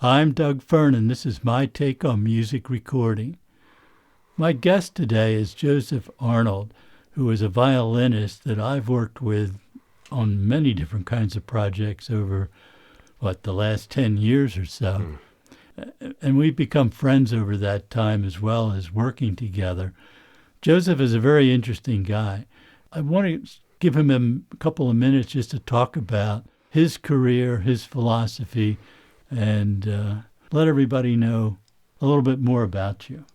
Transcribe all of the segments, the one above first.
I'm Doug Fern, and this is my take on music recording. My guest today is Joseph Arnold, who is a violinist that I've worked with on many different kinds of projects over, the last 10 years or so. And we've become friends over that time as well as working together. Joseph is a very interesting guy. I want to give him a couple of minutes just to talk about his career, his philosophy, and let everybody know a little bit more about you.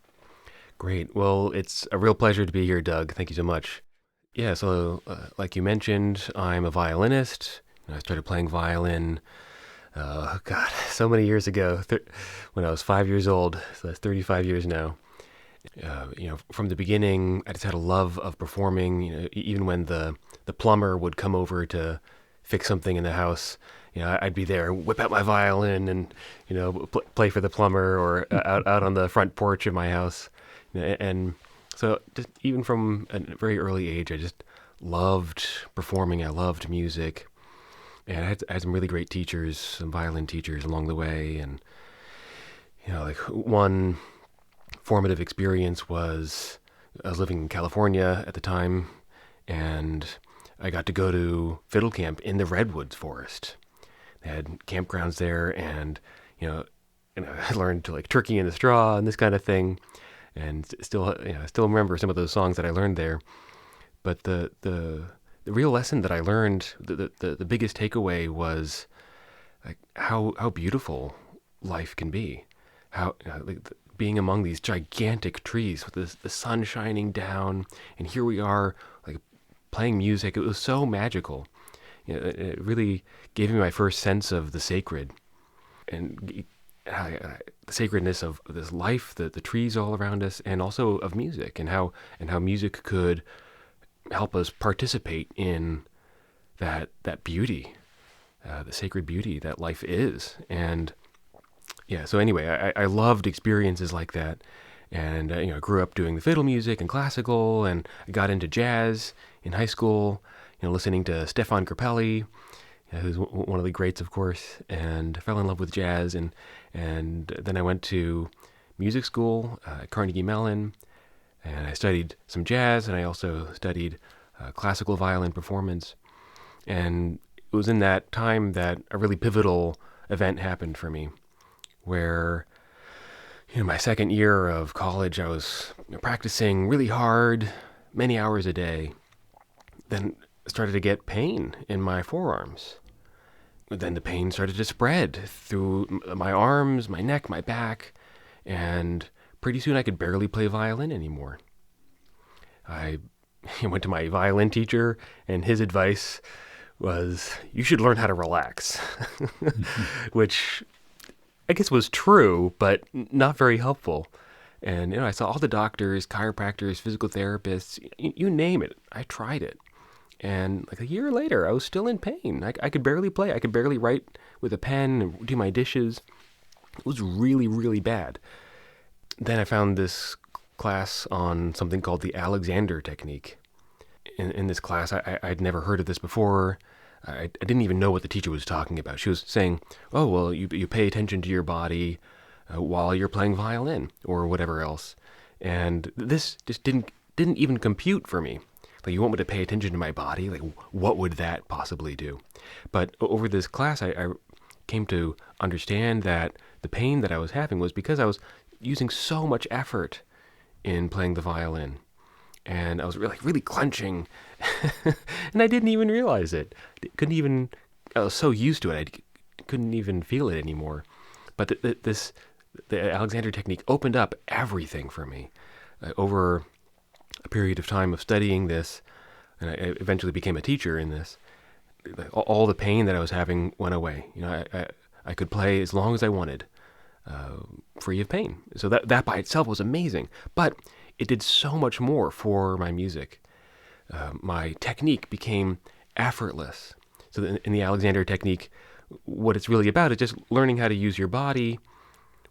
Great. Well, it's a real pleasure to be here, Doug. Thank you so much. Yeah, so like you mentioned, I'm a violinist. I started playing violin, so many years ago, when I was 5 years old. So that's 35 years now. From the beginning, I just had a love of performing. Even when the plumber would come over to fix something in the house, I'd be there, whip out my violin, and play for the plumber, or out on the front porch of my house. And so, just even from a very early age, I just loved performing. I loved music, and I had some really great teachers, some violin teachers along the way. And like one formative experience was I was living in California at the time, and I got to go to fiddle camp in the redwoods forest. They had campgrounds there, and I learned to like turkey in the straw and this kind of thing, and I still remember some of those songs that I learned there. But the real lesson that I learned, the biggest takeaway was like how beautiful life can be, how being among these gigantic trees with the sun shining down, and here we are like playing music. It was so magical. It really gave me my first sense of the sacred, and the sacredness of this life, the trees all around us, and also of music, and how music could help us participate in that beauty, the sacred beauty that life is. And yeah, so anyway, I loved experiences like that, and I grew up doing the fiddle music and classical, and I got into jazz in high school. Listening to Stefan Grappelli, who's one of the greats, of course, and fell in love with jazz. And then I went to music school at Carnegie Mellon, and I studied some jazz, and I also studied classical violin performance. And it was in that time that a really pivotal event happened for me, where my second year of college, I was practicing really hard, many hours a day. Then started to get pain in my forearms. Then the pain started to spread through my arms, my neck, my back, and pretty soon I could barely play violin anymore. I went to my violin teacher, and his advice was, you should learn how to relax, which I guess was true, but not very helpful. And I saw all the doctors, chiropractors, physical therapists, you name it. I tried it. And like a year later, I was still in pain. I could barely play. I could barely write with a pen and do my dishes. It was really, really bad. Then I found this class on something called the Alexander technique. In this class, I'd never heard of this before. I didn't even know what the teacher was talking about. She was saying, oh, well, you pay attention to your body while you're playing violin or whatever else. And this just didn't even compute for me. Like, you want me to pay attention to my body? Like, what would that possibly do? But over this class, I came to understand that the pain that I was having was because I was using so much effort in playing the violin. And I was really clenching. And I didn't even realize it. I was so used to it, I couldn't even feel it anymore. But the Alexander technique opened up everything for me. Over a period of time of studying this, and I eventually became a teacher in this, all the pain that I was having went away. I could play as long as I wanted, free of pain. So that by itself was amazing. But it did so much more for my music. My technique became effortless. So in the Alexander technique, what it's really about is just learning how to use your body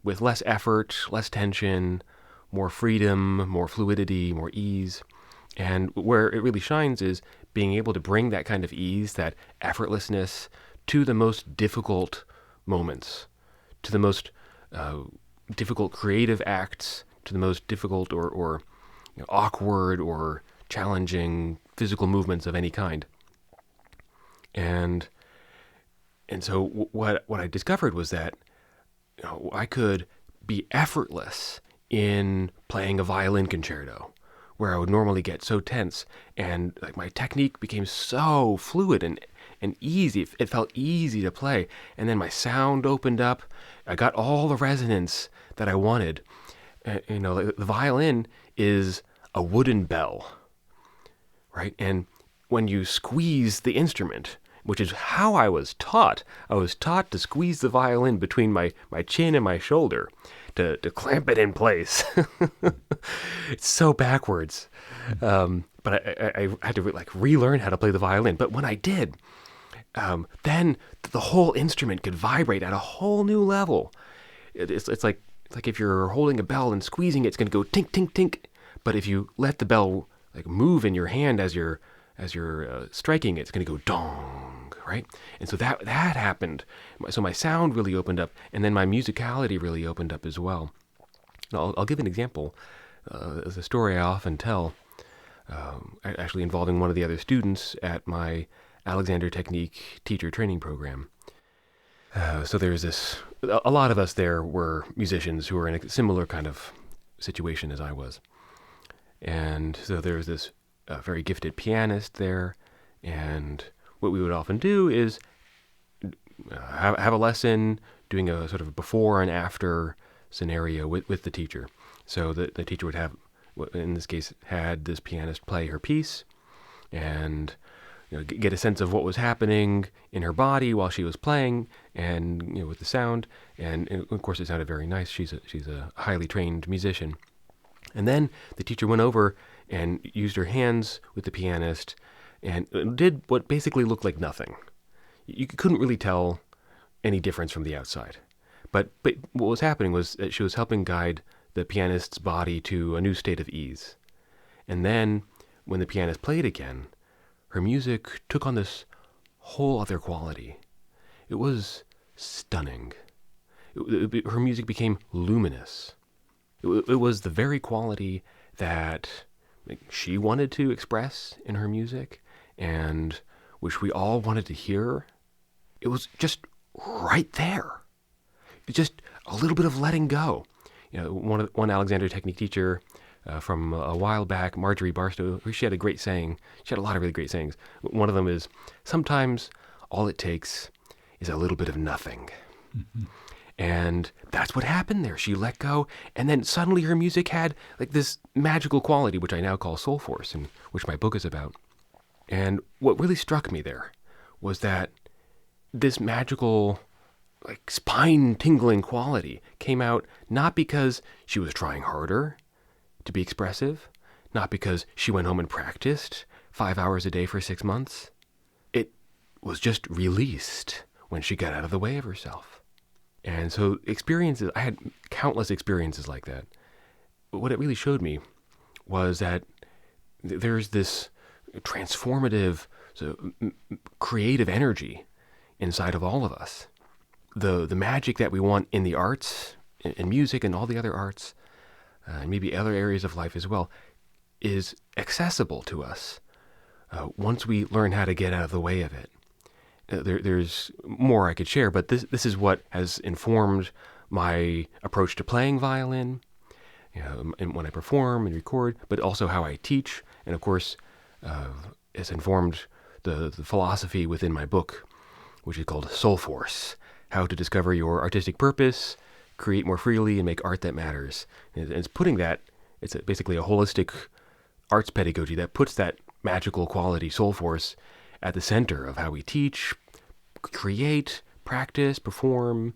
with less effort, less tension, more freedom, more fluidity, more ease. And where it really shines is being able to bring that kind of ease, that effortlessness, to the most difficult moments, to the most difficult creative acts, to the most difficult or awkward or challenging physical movements of any kind. And so what I discovered was that I could be effortless in playing a violin concerto, where I would normally get so tense, and like my technique became so fluid and easy. It felt easy to play, and then my sound opened up. I got all the resonance that I wanted. The violin is a wooden bell, right? And when you squeeze the instrument, which is how I was taught to squeeze the violin between my chin and my shoulder to clamp it in place. It's so backwards. But I had to relearn how to play the violin. But when I did, then the whole instrument could vibrate at a whole new level. It's like if you're holding a bell and squeezing it, it's going to go tink, tink, tink. But if you let the bell move in your hand as you're striking it, it's going to go dong, right? And so that happened. So my sound really opened up, and then my musicality really opened up as well. Now, I'll give an example. It's a story I often tell, actually involving one of the other students at my Alexander Technique teacher training program. So there's a lot of us there were musicians who were in a similar kind of situation as I was. And so there was this very gifted pianist there, and what we would often do is have a lesson doing a sort of before and after scenario with the teacher. So the teacher would have, in this case, had this pianist play her piece and get a sense of what was happening in her body while she was playing, and with the sound. And of course, it sounded very nice. She's a highly trained musician. And then the teacher went over and used her hands with the pianist and did what basically looked like nothing. You couldn't really tell any difference from the outside. But what was happening was that she was helping guide the pianist's body to a new state of ease. And then when the pianist played again, her music took on this whole other quality. It was stunning. Her music became luminous. It was the very quality that she wanted to express in her music, and which we all wanted to hear. It was just right there. Just a little bit of letting go. One Alexander Technique teacher from a while back, Marjorie Barstow, she had a great saying. She had a lot of really great sayings. One of them is, sometimes all it takes is a little bit of nothing. Mm-hmm. And that's what happened there. She let go, and then suddenly her music had this magical quality, which I now call soul force, and which my book is about. And what really struck me there was that this magical, spine-tingling quality came out not because she was trying harder to be expressive, not because she went home and practiced 5 hours a day for 6 months. It was just released when she got out of the way of herself. And so experiences, I had countless experiences like that. But what it really showed me was that there's this transformative, creative energy inside of all of us. The magic that we want in the arts, in music and all the other arts, and maybe other areas of life as well, is accessible to us once we learn how to get out of the way of it. There's more I could share, but this is what has informed my approach to playing violin, and when I perform and record, but also how I teach, and of course, it's informed the philosophy within my book, which is called Soul Force: How to Discover Your Artistic Purpose, Create More Freely, and Make Art That Matters. And it's putting that, it's basically a holistic arts pedagogy that puts that magical quality, soul force, at the center of how we teach, create, practice, perform,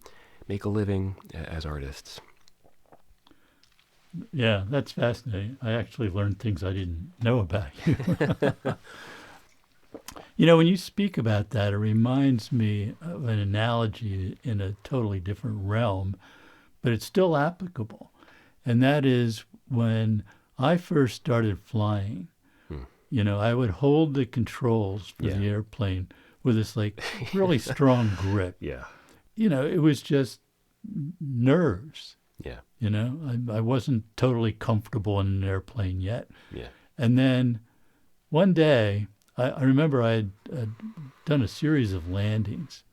make a living as artists. Yeah, that's fascinating. I actually learned things I didn't know about you. When you speak about that, it reminds me of an analogy in a totally different realm, but it's still applicable. And that is when I first started flying, I would hold the controls for the airplane with this really strong grip. Yeah. It was just nerves. Yeah. I wasn't totally comfortable in an airplane yet. Yeah. And then one day, I remember I had done a series of landings,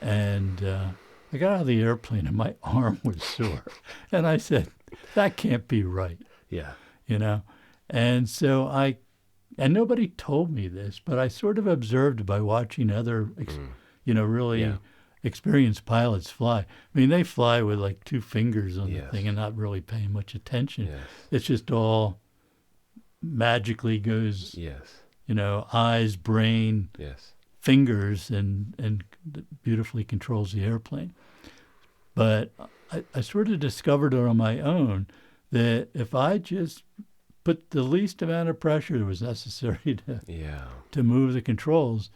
and I got out of the airplane and my arm was sore. And I said, that can't be right, Yeah. you know? And so and nobody told me this, but I sort of observed by watching other, really Yeah. experienced pilots fly. I mean, they fly with like two fingers on the Yes. thing and not really paying much attention. Yes. It's just all magically goes, Yes. eyes, brain, Yes. fingers, and beautifully controls the airplane. But I sort of discovered it on my own that if I just put the least amount of pressure that was necessary Yeah. to move the controls,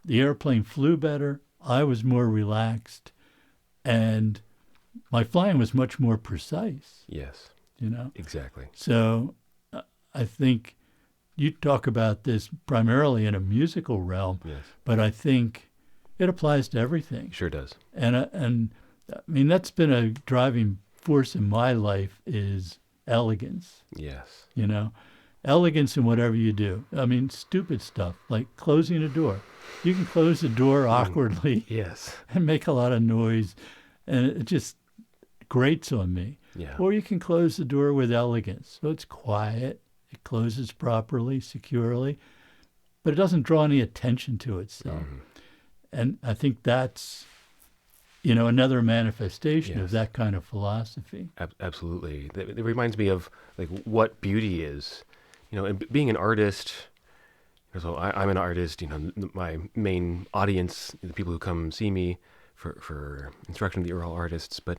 the airplane flew better, I was more relaxed, and my flying was much more precise, Yes. Exactly. So I think you talk about this primarily in a musical realm, Yes. but I think it applies to everything. Sure does. And I mean, that's been a driving force in my life is elegance, Yes. elegance in whatever you do. I mean, stupid stuff like closing a door. You can close the door awkwardly Yes. and make a lot of noise, and it just grates on me. Yeah. Or you can close the door with elegance. So it's quiet, it closes properly, securely, but it doesn't draw any attention to itself. Mhm. And I think that's, another manifestation of Yes. that kind of philosophy. Absolutely. It reminds me of like what beauty is, and being an artist. So I'm an artist. My main audience, the people who come see me for instruction, the oral artists. But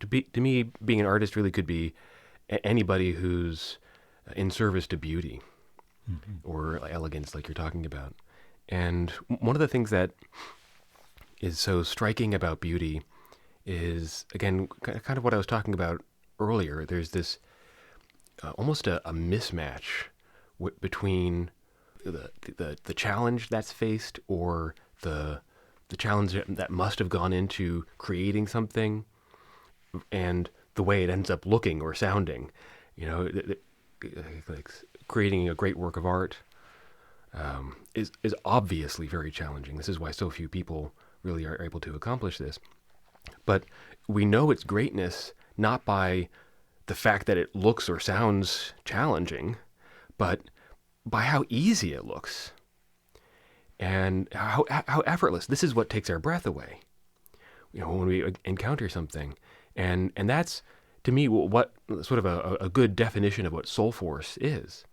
to me, being an artist really could be anybody who's in service to beauty or elegance, like you're talking about. And one of the things that is so striking about beauty is, again, kind of what I was talking about earlier. There's this almost a mismatch between the challenge that's faced, or the challenge that must have gone into creating something, and the way it ends up looking or sounding. Like creating a great work of art is obviously very challenging. This is why so few people really are able to accomplish this. But we know its greatness not by the fact that it looks or sounds challenging, but by how easy it looks and how effortless. This is what takes our breath away, when we encounter something. And that's, to me, what sort of a good definition of what soul force is.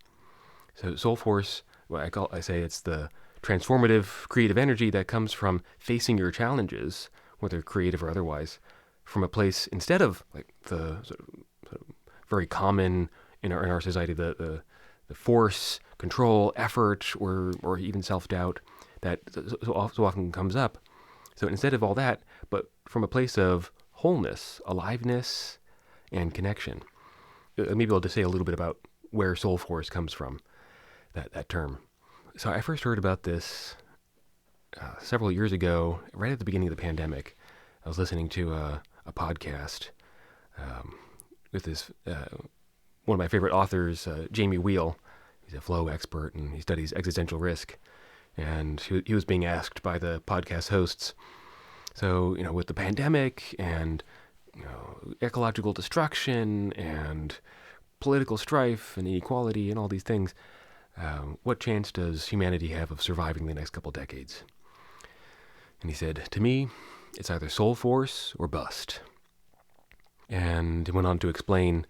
So soul force, I say it's the transformative creative energy that comes from facing your challenges, whether creative or otherwise, from a place, instead of like the sort of very common in our society, the force, control, effort, or even self-doubt that so often comes up. So instead of all that, but from a place of wholeness, aliveness, and connection. Maybe I'll just say a little bit about where soul force comes from, that term. So I first heard about this several years ago, right at the beginning of the pandemic. I was listening to a podcast with this one of my favorite authors, Jamie Wheel. He's a flow expert and he studies existential risk. And he was being asked by the podcast hosts, so, with the pandemic and, ecological destruction and political strife and inequality and all these things, what chance does humanity have of surviving the next couple decades? And he said, to me, it's either soul force or bust. And he went on to explain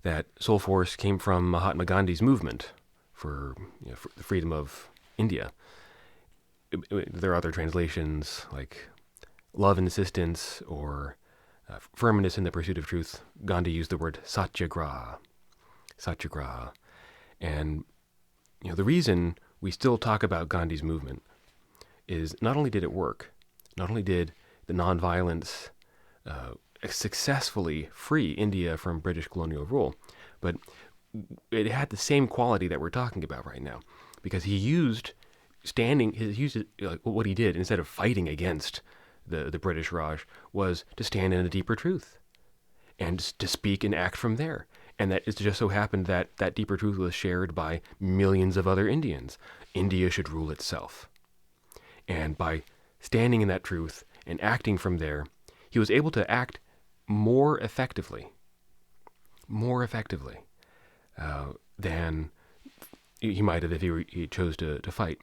that soul force came from Mahatma Gandhi's movement for the freedom of India. There are other translations like love insistence or firmness in the pursuit of truth. Gandhi used the word satyagraha. And the reason we still talk about Gandhi's movement is not only did it work, not only did the nonviolence successfusly free India from British colonial rule, but it had the same quality that we're talking about right now, because he used what he did, instead of fighting against the British Raj, was to stand in a deeper truth and to speak and act from there. And that it just so happened that that deeper truth was shared by millions of other Indians. India should rule itself. And by standing in that truth and acting from there, he was able to act more effectively than he might have if he chose to fight.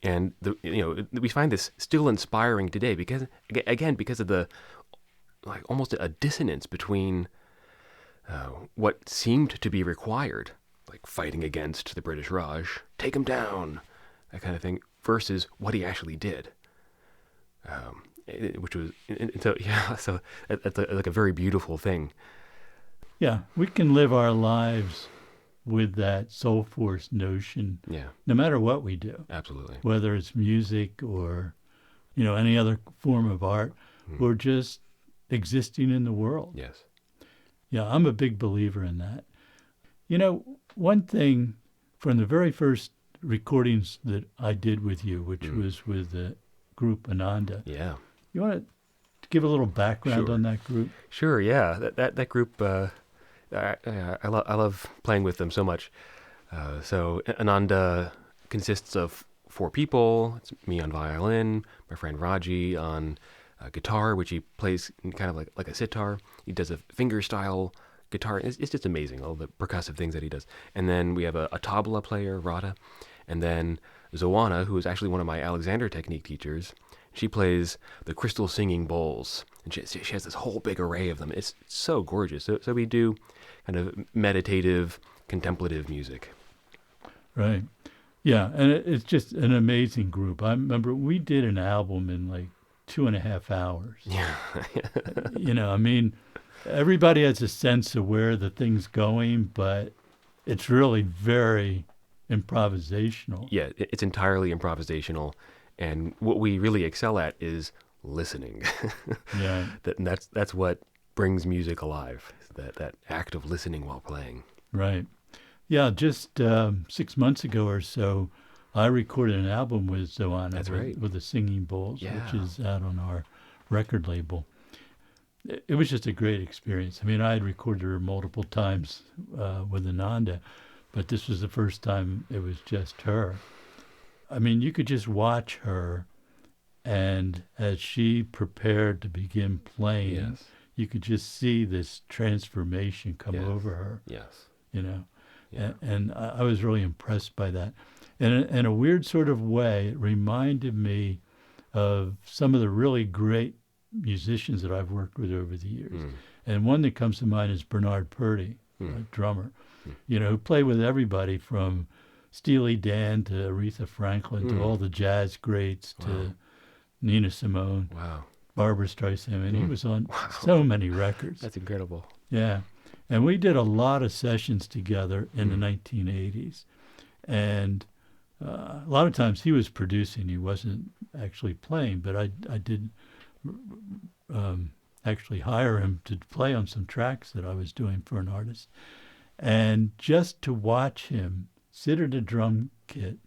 And we find this still inspiring today because of the almost a dissonance between what seemed to be required, like fighting against the British Raj, take him down, that kind of thing, versus what he actually did. Which was, so that's like a very beautiful thing. Yeah, we can live our lives with that soul force notion, no matter what we do. Absolutely. Whether it's music or, any other form of art, or just existing in the world. Yes. Yeah, I'm a big believer in that. One thing from the very first recordings that I did with you, which was with the group Ananda. Yeah. You want to give a little background on that group? Sure, yeah. That group, I love playing with them so much. So Ananda consists of 4 people. It's me on violin, my friend Raji on guitar, which he plays kind of like a sitar. He does a finger-style guitar. It's just amazing, all the percussive things that he does. And then we have a tabla player, Radha. And then Zoana, who is actually one of my Alexander technique teachers. She plays the crystal singing bowls. And she has this whole big array of them. It's so gorgeous. So we do kind of meditative, contemplative music. Right. Yeah, and it's just an amazing group. I remember we did an album in like 2.5 hours. Yeah. Everybody has a sense of where the thing's going, but it's really very improvisational. Yeah, it's entirely improvisational. And what we really excel at is listening. Yeah. That's what brings music alive, that act of listening while playing. Right. Yeah, just 6 months ago or so, I recorded an album with Zoana. That's right. With the Singing Bowls, Yeah. which is out on our record label. It was just a great experience. I had recorded her multiple times with Ananda, but this was the first time it was just her. You could just watch her, and as she prepared to begin playing, Yes. you could just see this transformation come Yes. over her. Yes. Yeah. And I was really impressed by that. And in a weird sort of way, it reminded me of some of the really great musicians that I've worked with over the years. And one that comes to mind is Bernard Purdy, a drummer, who played with everybody from Steely Dan to Aretha Franklin to all the jazz greats to Nina Simone, Barbra Streisand. He was on so many records. That's incredible. Yeah. And we did a lot of sessions together in the 1980s. And a lot of times he was producing. He wasn't actually playing, but I did actually hire him to play on some tracks that I was doing for an artist. And just to watch him sit at a drum kit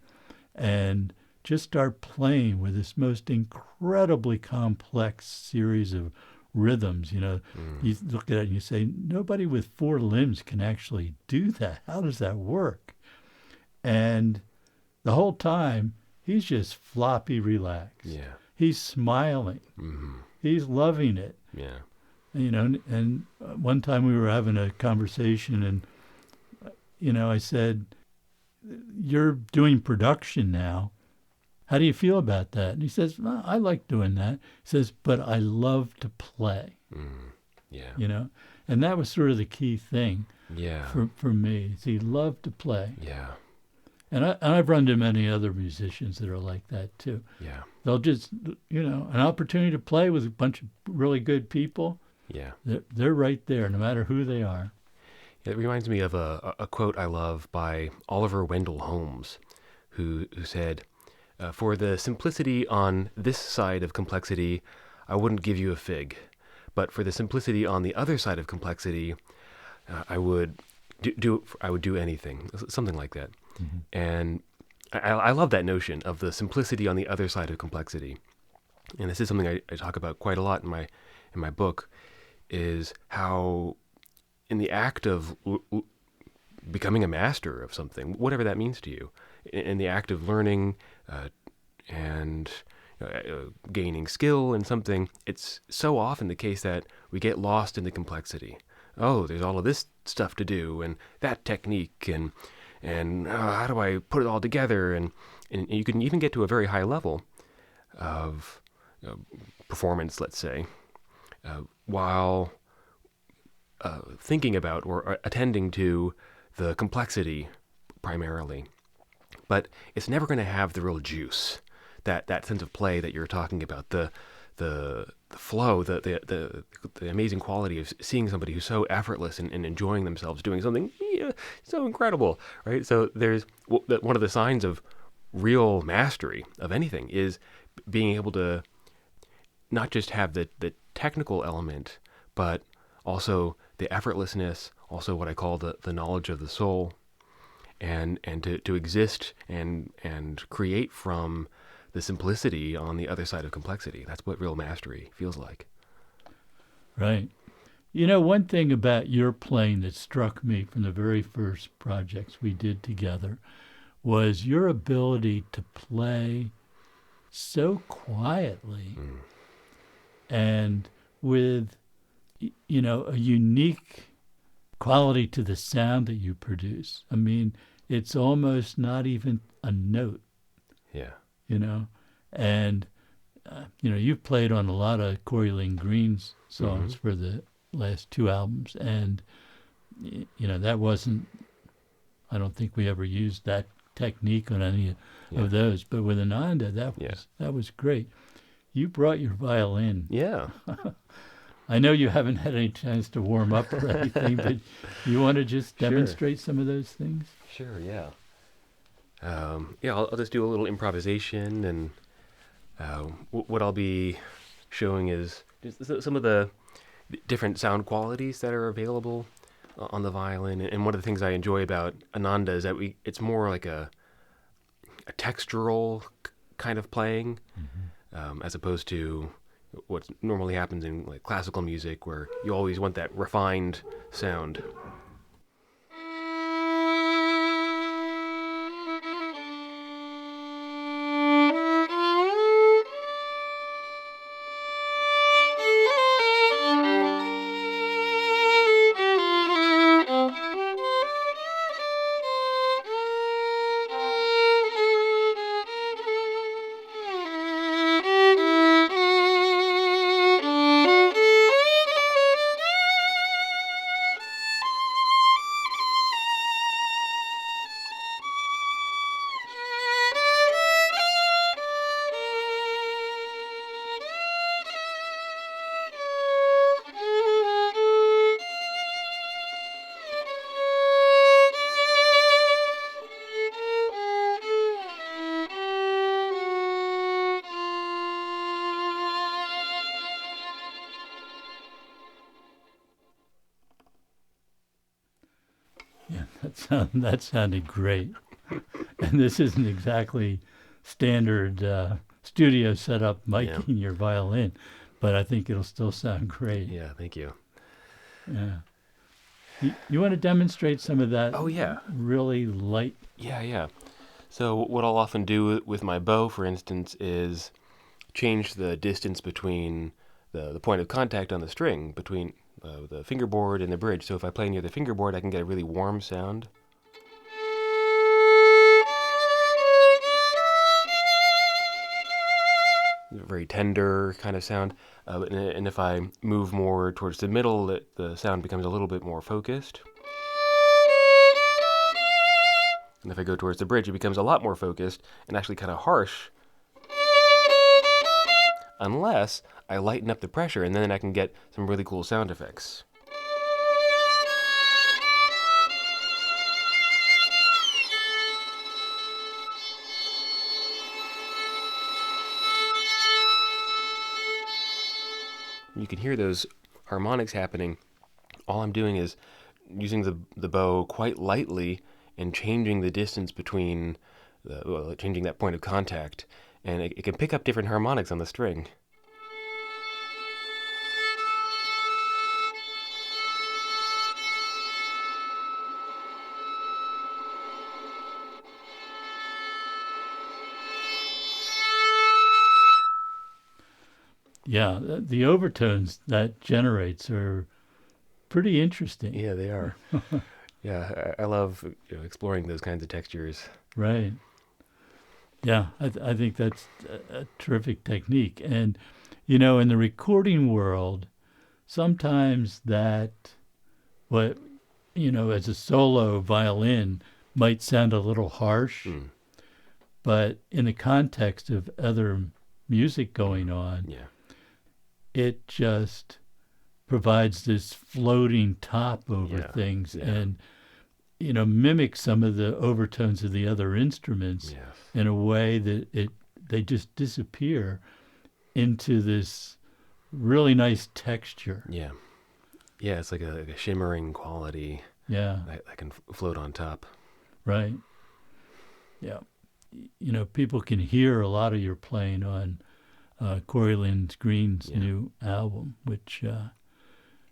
and just start playing with this most incredibly complex series of rhythms, you look at it and you say, nobody with 4 limbs can actually do that. How does that work? And the whole time, he's just floppy relaxed. Yeah. He's smiling. Mm-hmm. He's loving it. Yeah. And one time we were having a conversation and, I said, you're doing production now. How do you feel about that? And he says, well, I like doing that. He says, but I love to play. Yeah. And that was sort of the key thing for me. Is he loved to play. Yeah. And I've run into many other musicians that are like that too. Yeah. They'll just, an opportunity to play with a bunch of really good people. Yeah. They're right there, no matter who they are. It reminds me of a quote I love by Oliver Wendell Holmes, who said, for the simplicity on this side of complexity, I wouldn't give you a fig. But for the simplicity on the other side of complexity, I would do anything, something like that. Mm-hmm. And I love that notion of the simplicity on the other side of complexity. and this is something I talk about quite a lot in my book, is how in the act of becoming a master of something, whatever that means to you, in the act of learning and gaining skill in something, it's so often the case that we get lost in the complexity. Oh, there's all of this stuff to do, and that technique, and how do I put it all together? And you can even get to a very high level of performance, let's say, while thinking about or attending to the complexity primarily. But it's never going to have the real juice, that sense of play that you're talking about, the flow, the amazing quality of seeing somebody who's so effortless and enjoying themselves doing something so incredible, right? So there's one of the signs of real mastery of anything is being able to not just have the technical element, but also the effortlessness, also what I call the knowledge of the soul, and to exist and create from the simplicity on the other side of complexity. That's what real mastery feels like. Right. You know, one thing about your playing that struck me from the very first projects we did together was your ability to play so quietly and with, you know, a unique quality to the sound that you produce. I mean, it's almost not even a note. Yeah. You know, and you know, you've played on a lot of Corey Green's songs for the last two albums, and you know, that wasn't, I don't think we ever used that technique on any of those, but with Ananda, that was great. You brought your violin. Yeah. I know you haven't had any chance to warm up or anything, but you want to just demonstrate some of those things? Sure, yeah. I'll just do a little improvisation, and what I'll be showing is just some of the different sound qualities that are available on the violin. And one of the things I enjoy about Ananda is that it's more like a textural kind of playing, as opposed to what normally happens in like classical music, where you always want that refined sound. Yeah, that sounded great. And this isn't exactly standard studio setup miking your violin, but I think it'll still sound great. Yeah, thank you. Yeah. You want to demonstrate some of that? Oh, yeah. Really light? Yeah. So what I'll often do with my bow, for instance, is change the distance between the point of contact on the string, between the fingerboard and the bridge. So if I play near the fingerboard, I can get a really warm sound. Very tender kind of sound. And if I move more towards the middle, the sound becomes a little bit more focused. And if I go towards the bridge, it becomes a lot more focused and actually kind of harsh. Unless I lighten up the pressure, and then I can get some really cool sound effects. You can hear those harmonics happening. All I'm doing is using the bow quite lightly and changing the distance between changing that point of contact. and it can pick up different harmonics on the string. Yeah, the overtones that generates are pretty interesting. Yeah, they are. Yeah, I love exploring those kinds of textures. Right. Yeah, I think that's a terrific technique. And, in the recording world, sometimes that, what, as a solo violin might sound a little harsh, Mm, but in the context of other music going on, yeah, it just provides this floating top over yeah, things yeah, and mimics some of the overtones of the other instruments yes, in a way that they just disappear into this really nice texture. yeah, yeah. It's like a shimmering quality Yeah, that can float on top. right. Yeah. People can hear a lot of your playing on Corey Lynn Green's Yeah. new album, which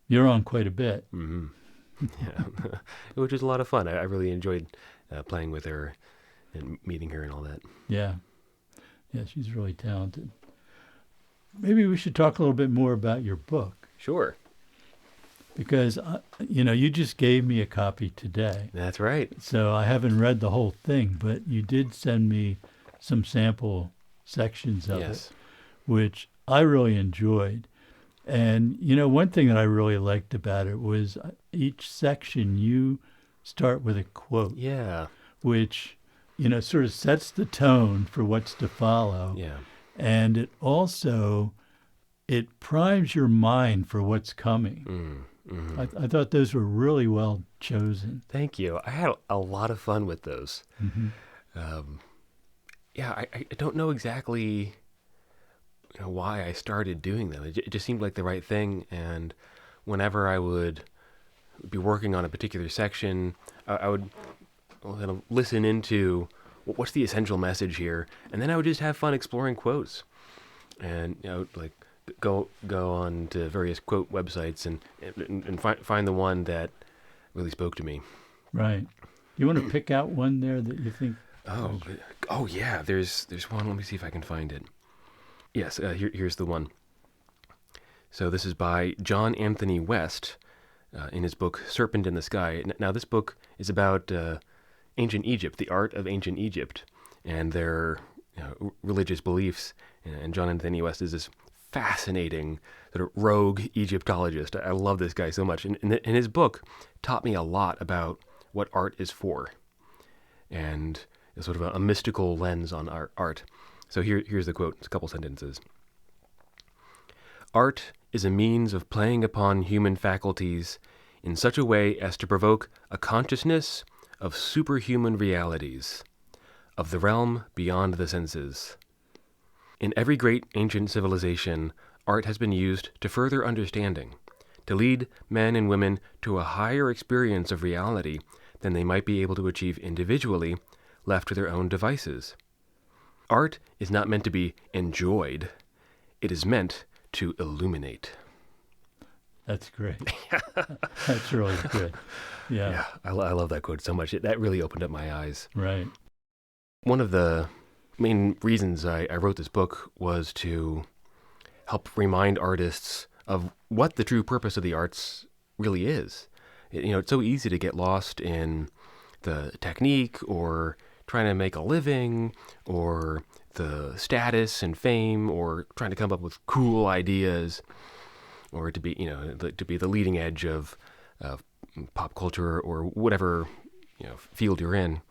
you're on quite a bit. Hmm. Yeah, which was a lot of fun. I really enjoyed playing with her and meeting her and all that. Yeah. Yeah, she's really talented. Maybe we should talk a little bit more about your book Sure, because, you just gave me a copy today. that's right. So I haven't read the whole thing, but you did send me some sample sections of Yes. it, which I really enjoyed. And, one thing that I really liked about it was each section you start with a quote, Yeah. which, sort of sets the tone for what's to follow. Yeah. And it primes your mind for what's coming. Mm-hmm. I thought those were really well chosen. Thank you. I had a lot of fun with those. Mm-hmm. Yeah, I don't know exactly why I started doing them. It just seemed like the right thing. And whenever I would be working on a particular section, I would kind of listen into what's the essential message here, and then I would just have fun exploring quotes, and like go on to various quote websites and find the one that really spoke to me. Right. You want to pick out one there that you think? Oh yeah. There's one. Let me see if I can find it. Yes. Here's the one. So this is by John Anthony West in his book Serpent in the Sky. Now this book is about ancient Egypt, the art of ancient Egypt, and their religious beliefs. And John Anthony West is this fascinating sort of rogue Egyptologist. I love this guy so much. And his book taught me a lot about what art is for, and sort of a mystical lens on art. So here's the quote. It's a couple sentences. Art is a means of playing upon human faculties in such a way as to provoke a consciousness of superhuman realities, of the realm beyond the senses. In every great ancient civilization, art has been used to further understanding, to lead men and women to a higher experience of reality than they might be able to achieve individually, left to their own devices. Art is not meant to be enjoyed. It is meant to illuminate. That's great. That's really good. Yeah. I love that quote so much. That really opened up my eyes. Right. One of the main reasons I wrote this book was to help remind artists of what the true purpose of the arts really is. It's so easy to get lost in the technique or trying to make a living or the status and fame or trying to come up with cool ideas or to be, to be the leading edge of pop culture or whatever, field you're in.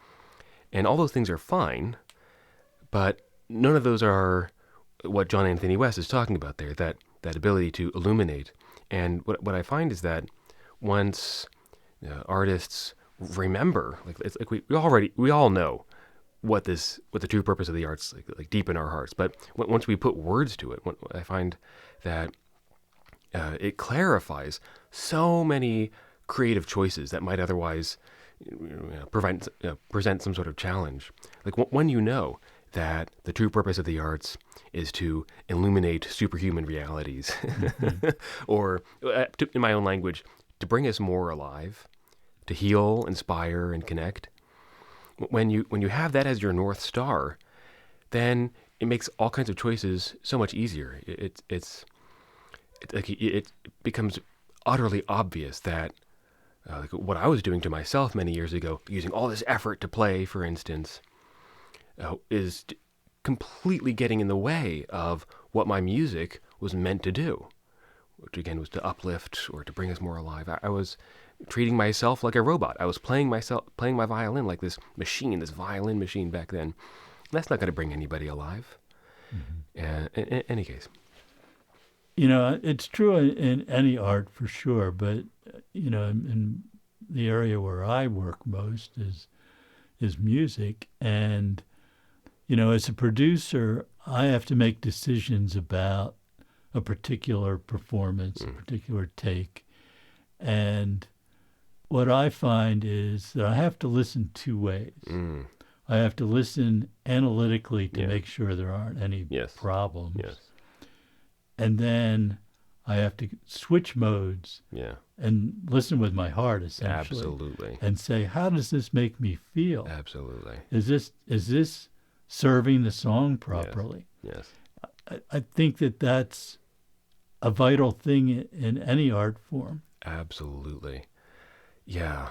And all those things are fine, but none of those are what John Anthony West is talking about there, that ability to illuminate. And what I find is that once artists remember, it's like we all know what the true purpose of the arts like deep in our hearts. But once we put words to it, I find that it clarifies so many creative choices that might otherwise present some sort of challenge. Like when you know that the true purpose of the arts is to illuminate superhuman realities, or in my own language, to bring us more alive, to heal, inspire, and connect. When you have that as your North Star, then it makes all kinds of choices so much easier. It becomes utterly obvious that like what I was doing to myself many years ago, using all this effort to play, for instance, is completely getting in the way of what my music was meant to do, which again was to uplift or to bring us more alive. I was treating myself like a robot. I was playing my violin like this machine, this violin machine back then. That's not going to bring anybody alive. In any case. It's true in any art for sure, but, in the area where I work most is music. And, as a producer, I have to make decisions about a particular performance, a particular take. And what I find is that I have to listen two ways. I have to listen analytically to make sure there aren't any problems. Yes. And then I have to switch modes and listen with my heart, essentially. Absolutely. And say, how does this make me feel? Absolutely. Is this serving the song properly? Yes. I think that's a vital thing in any art form. Absolutely. Yeah.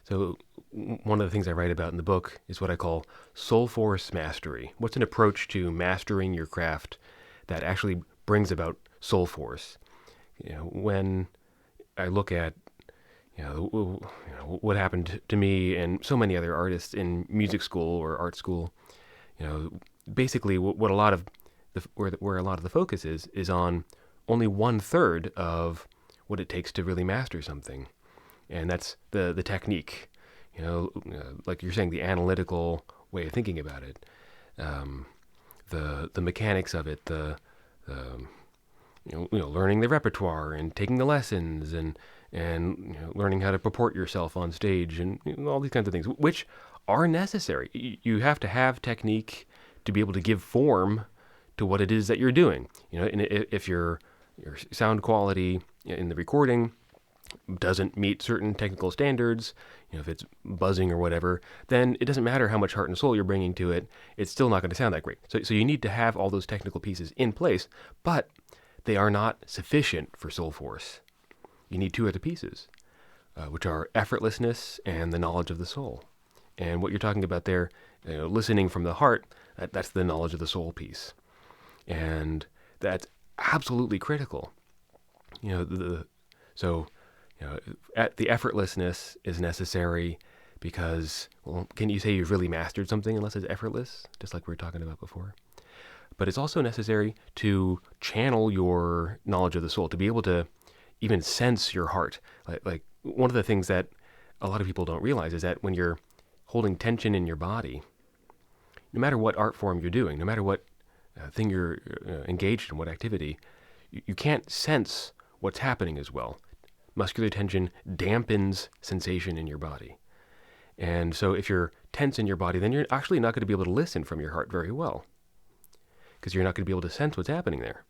So one of the things I write about in the book is what I call soul force mastery. What's an approach to mastering your craft that actually brings about soul force? When I look at what happened to me and so many other artists in music school or art school, basically what a lot of where a lot of the focus is on only 1/3 of what it takes to really master something, and that's the technique. Like you're saying, the analytical way of thinking about it, the mechanics of it, the learning the repertoire and taking the lessons and learning how to purport yourself on stage and all these kinds of things, which are necessary. You have to have technique to be able to give form to what it is that you're doing. And if your sound quality in the recording doesn't meet certain technical standards, if it's buzzing or whatever, then it doesn't matter how much heart and soul you're bringing to it, it's still not going to sound that great. So you need to have all those technical pieces in place, but they are not sufficient for soul force. You need two other pieces, which are effortlessness and the knowledge of the soul. And what you're talking about there, listening from the heart, that's the knowledge of the soul piece. And that's absolutely critical. The effortlessness is necessary because, well, can you say you've really mastered something unless it's effortless, just like we were talking about before? But it's also necessary to channel your knowledge of the soul, to be able to even sense your heart. Like one of the things that a lot of people don't realize is that when you're holding tension in your body, no matter what art form you're doing, no matter what thing you're engaged in, what activity, you can't sense what's happening as well. Muscular tension dampens sensation in your body. And so if you're tense in your body, then you're actually not going to be able to listen from your heart very well, because you're not going to be able to sense what's happening there.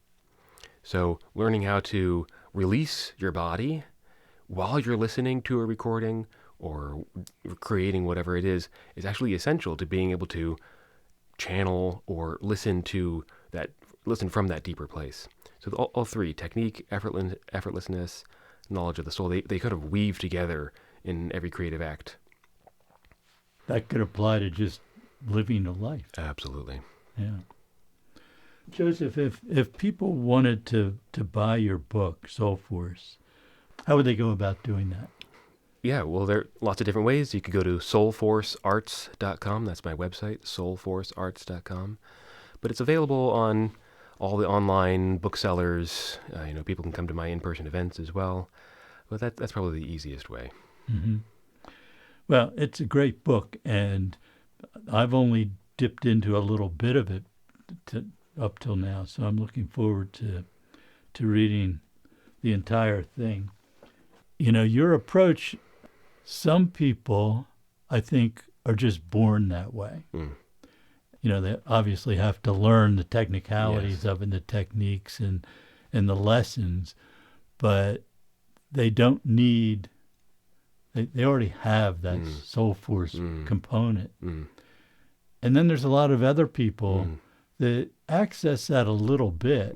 So learning how to release your body while you're listening to a recording or creating whatever it is actually essential to being able to channel or listen from that deeper place. So all three, technique, effortlessness, knowledge of the soul, they kind of weave together in every creative act. That could apply to just living a life. Absolutely. Yeah. Joseph, if people wanted to buy your book, Soul Force, how would they go about doing that? Yeah, well, there are lots of different ways. You could go to soulforcearts.com. That's my website, soulforcearts.com. But it's available on all the online booksellers. People can come to my in-person events as well. But that's probably the easiest way. Mm-hmm. Well, it's a great book, and I've only dipped into a little bit of it up till now, so I'm looking forward to reading the entire thing. Your approach, some people, I think, are just born that way. they obviously have to learn the technicalities Yes. of it, the techniques and the lessons, but they don't need, they already have that soul force component. And then there's a lot of other people that access that a little bit,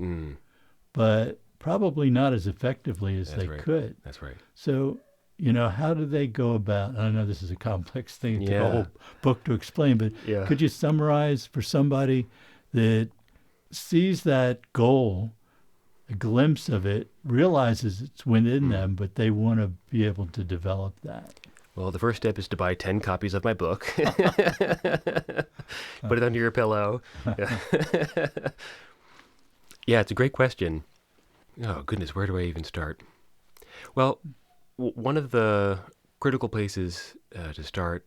but probably not as effectively as That's they right. could. That's right. So, how do they go about, I know this is a complex thing, it took a Yeah. whole book to explain, but Yeah. could you summarize for somebody that sees that goal, a glimpse of it, realizes it's within them, but they want to be able to develop that? Well, the first step is to buy 10 copies of my book. Put it under your pillow. Yeah, it's a great question. Oh, goodness, where do I even start? Well, one of the critical places to start,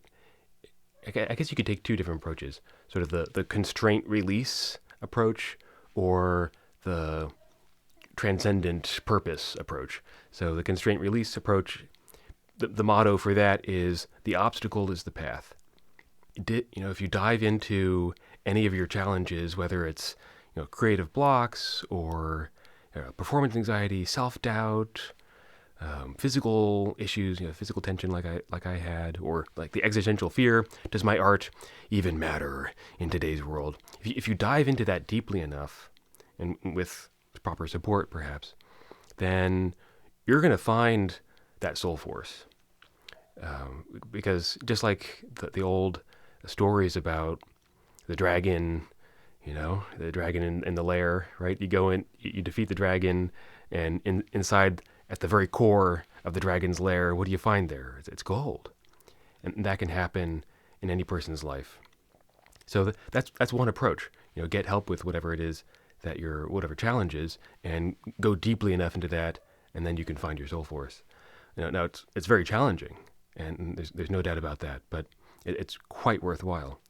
I guess you could take two different approaches, sort of the constraint release approach or the transcendent purpose approach. So the constraint release approach, the motto for that is the obstacle is the path. If you dive into any of your challenges, whether it's creative blocks or performance anxiety, self-doubt, physical issues, physical tension like I had, or like the existential fear, does my art even matter in today's world? If you dive into that deeply enough, and with proper support perhaps, then you're going to find that soul force. Because just like the old stories about the dragon, the dragon in the lair, right? You go in, you defeat the dragon, and inside, at the very core of the dragon's lair, what do you find there? It's gold. And that can happen in any person's life. So that's one approach. Get help with whatever it is that whatever challenge is, and go deeply enough into that, and then you can find your soul force. Now it's very challenging, and there's no doubt about that, but it's quite worthwhile.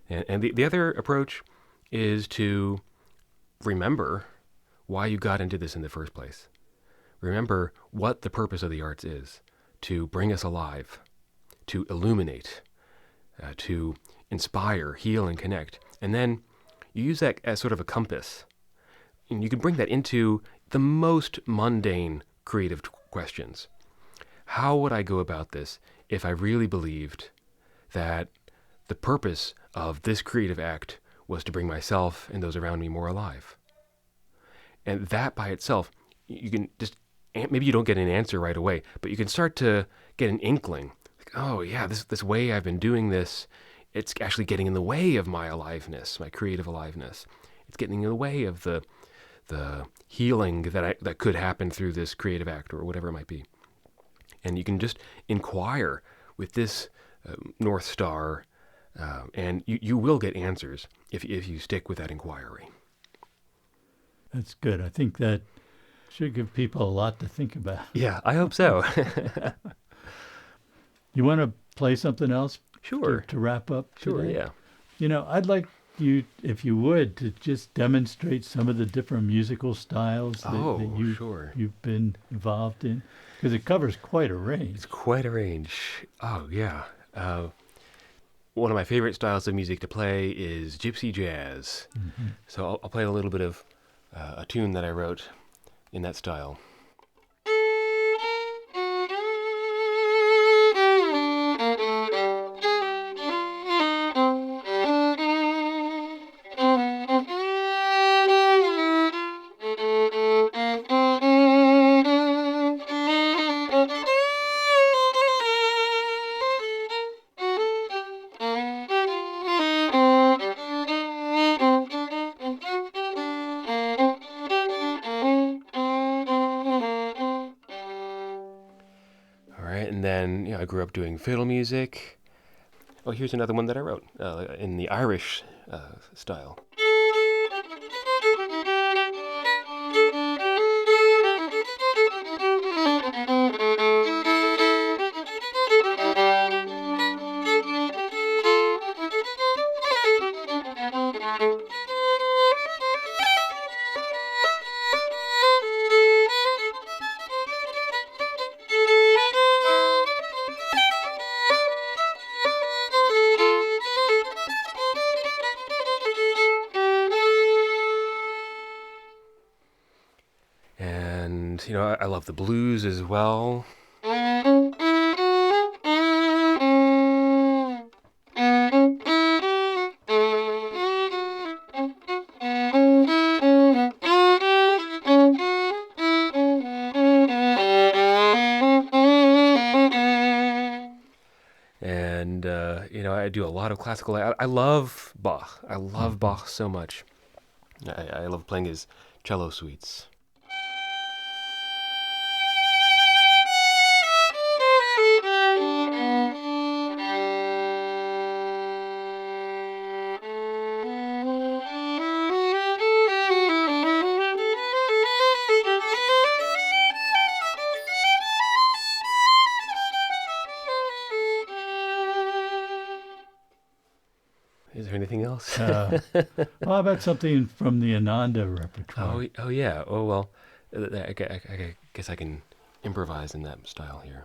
And the other approach is to remember why you got into this in the first place. Remember what the purpose of the arts is: to bring us alive, to illuminate, to inspire, heal, and connect. And then you use that as sort of a compass. And you can bring that into the most mundane creative questions. How would I go about this if I really believed that the purpose of this creative act was to bring myself and those around me more alive? And that by itself, you can just, maybe you don't get an answer right away, but you can start to get an inkling. Like, oh yeah, this way I've been doing this, it's actually getting in the way of my aliveness, my creative aliveness. It's getting in the way of the healing that could happen through this creative act or whatever it might be. And you can just inquire with this North Star, and you will get answers if you stick with that inquiry. That's good. I think that should give people a lot to think about. Yeah, I hope so. You want to play something else? Sure. To wrap up today? Sure, yeah. I'd like you, if you would, to just demonstrate some of the different musical styles that you've been involved in, because it covers quite a range. It's quite a range. Oh, yeah. One of my favorite styles of music to play is gypsy jazz. Mm-hmm. So I'll play a little bit of a tune that I wrote in that style. And then I grew up doing fiddle music. Oh, here's another one that I wrote in the Irish style. I love the blues as well. And, I do a lot of classical. I love Bach. I love Bach so much. I love playing his cello suites. Is there anything else? Well, how about something from the Ananda repertoire? Oh yeah. Oh well. I guess I can improvise in that style here.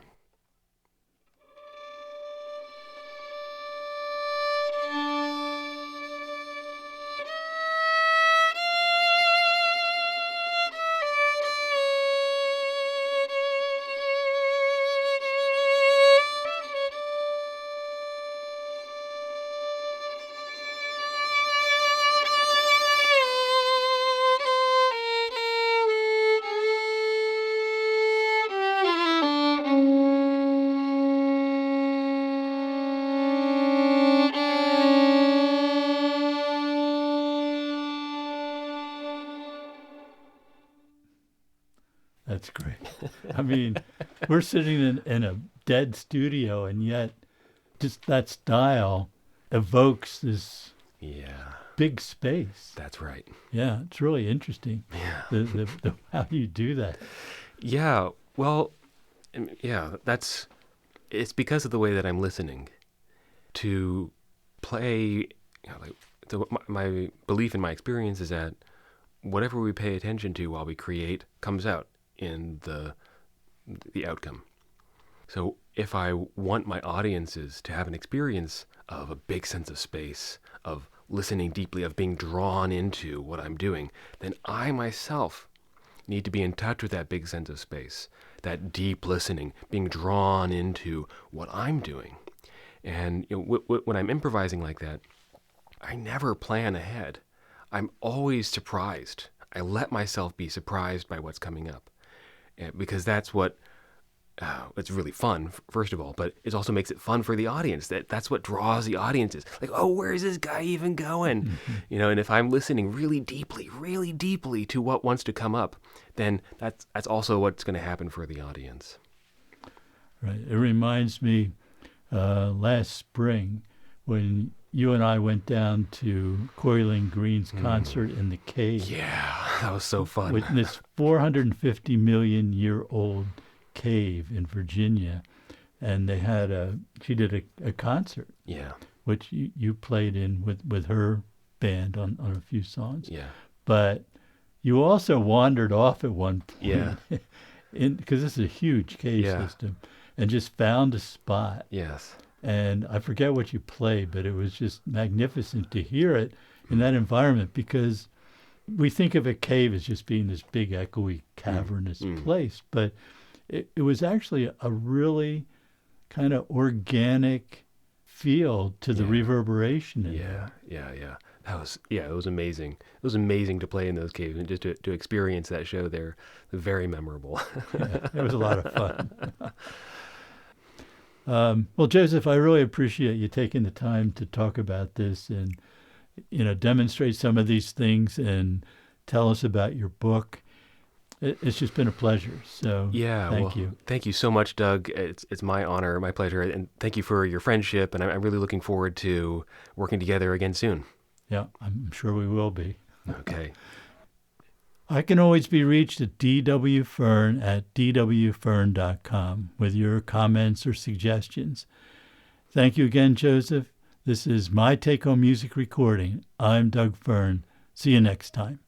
That's great. I mean, we're sitting in a dead studio, and yet just that style evokes this Yeah, big space. that's right. Yeah, it's really interesting. Yeah. The how do you do that? Yeah. Well, it's because of the way that I'm listening to play. My belief in my experience is that whatever we pay attention to while we create comes out in the outcome. So if I want my audiences to have an experience of a big sense of space, of listening deeply, of being drawn into what I'm doing, then I myself need to be in touch with that big sense of space, that deep listening, being drawn into what I'm doing. And when I'm improvising like that, I never plan ahead. I'm always surprised. I let myself be surprised by what's coming up, because that's what it's really fun, first of all, but it also makes it fun for the audience. That's what draws the audiences. Like, oh, where is this guy even going? And if I'm listening really deeply to what wants to come up, then that's also what's going to happen for the audience. Right. It reminds me last spring when you and I went down to Corey Lynn Green's concert in the cave. Yeah, that was so fun. With this 450 million year old cave in Virginia, and she did a concert, Yeah, which you played in with her band on a few songs. yeah, But you also wandered off at one point, Yeah. because this is a huge cave Yeah. system, and just found a spot. yes, And I forget what you played, but it was just magnificent to hear it in that environment, because we think of a cave as just being this big, echoey, cavernous place, but it was actually a really kind of organic feel to the Yeah. reverberation in yeah, there. yeah. It was amazing. It was amazing to play in those caves and just to experience that show there. Very memorable. Yeah, it was a lot of fun. Well, Joseph, I really appreciate you taking the time to talk about this and, demonstrate some of these things and tell us about your book. It's just been a pleasure. So Yeah, thank you. Thank you so much, Doug. It's my honor, my pleasure, and thank you for your friendship. And I'm really looking forward to working together again soon. Yeah, I'm sure we will be. Okay. I can always be reached at dwfern@dwfern.com with your comments or suggestions. Thank you again, Joseph. This is My Take Home Music Recording. I'm Doug Fern. See you next time.